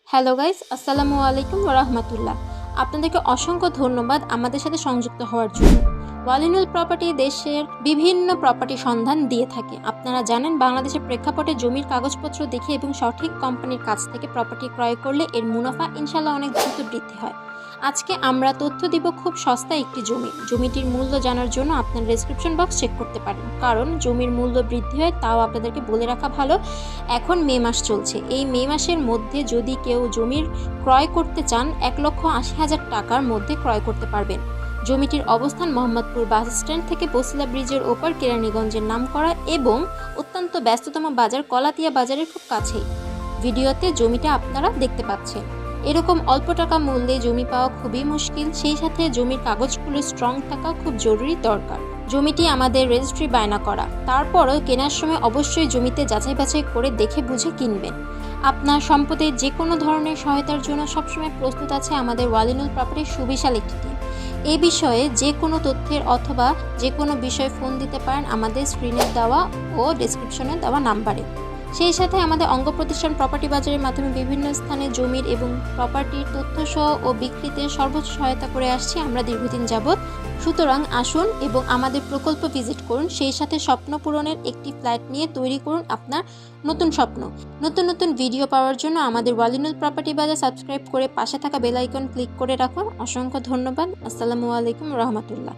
Hello guys, আসসালামু আলাইকুম ওয়া রাহমাতুল্লাহ। আপনাদেরকে অসংখ্য ধন্যবাদ আমাদের সাথে সংযুক্ত হওয়ার জন্য। ওয়ালিনুল প্রপার্টি দেশের বিভিন্ন প্রপার্টি সন্ধান দিয়ে থাকে। আপনারা জানেন, বাংলাদেশের প্রেক্ষাপটে জমির কাগজপত্র দেখে এবং সঠিক কোম্পানির কাছ থেকে প্রপার্টি ক্রয় করলে এর মুনাফা ইনশাল্লাহ অনেক দ্রুত বৃদ্ধি হয়। আজকে আমরা তথ্য দিব খুব সস্তায় একটি জমিটির মূল্য জানার জন্য আপনার ডেসক্রিপশন বক্স চেক করতে পারেন, কারণ জমির মূল্য বৃদ্ধি হয়। তাও আপনাদেরকে বলে রাখা ভালো, এখন মে মাস চলছে। এই মে মাসের মধ্যে যদি কেউ জমির ক্রয় করতে চান, 1,80,000 টাকার মধ্যে ক্রয় করতে পারবেন। জমিটির অবস্থান মোহাম্মদপুর বাস স্ট্যান্ড থেকে বসিলা ব্রিজের ওপর কেরানীগঞ্জের নামকরা এবং অত্যন্ত ব্যস্ততম বাজার কলাতিয়া বাজারের খুব কাছেই। ভিডিওতে জমিটা আপনারা দেখতে পাচ্ছেন। এরকম অল্প টাকা মূল্যে জমি পাওয়া খুবই মুশকিল, সেই সাথে জমির কাগজগুলো স্ট্রং থাকা খুব জরুরি দরকার। জমিটি আমাদের রেজিস্ট্রি বায়না করা, তারপরও কেনার সময় অবশ্যই জমিতে যাচাই বাছাই করে দেখে বুঝে কিনবেন। আপনার সম্পদের যে কোনো ধরনের সহায়তার জন্য সবসময় প্রস্তুত আছে আমাদের ওয়ালিনুল প্রপার্টির সুবিশাল একটি টিম। এই বিষয়ে যে কোনো তথ্যের অথবা যে কোনো বিষয়ে ফোন দিতে পারেন আমাদের স্ক্রিনে দেওয়া ও ডেসক্রিপশনে দেওয়া নাম্বারে। সেই সাথে আমাদের অঙ্গ প্রতিষ্ঠান প্রপার্টি বাজারের মাধ্যমে বিভিন্ন স্থানে জমির এবং প্রপার্টির তথ্যসহ ও বিক্রিতে সর্বোচ্চ সহায়তা করে আসছি আমরা দীর্ঘদিন যাবৎ। সুতরাং আসুন এবং আমাদের প্রকল্প ভিজিট করুন, সেই সাথে স্বপ্ন পূরণের একটি ফ্ল্যাট নিয়ে তৈরি করুন আপনার নতুন স্বপ্ন। নতুন নতুন ভিডিও পাওয়ার জন্য আমাদের ওয়ালিনুল প্রপার্টি বাজার সাবস্ক্রাইব করে পাশে থাকা বেল আইকন ক্লিক করে রাখুন। অসংখ্য ধন্যবাদ। আসসালামু আলাইকুম রহমতুল্লাহ।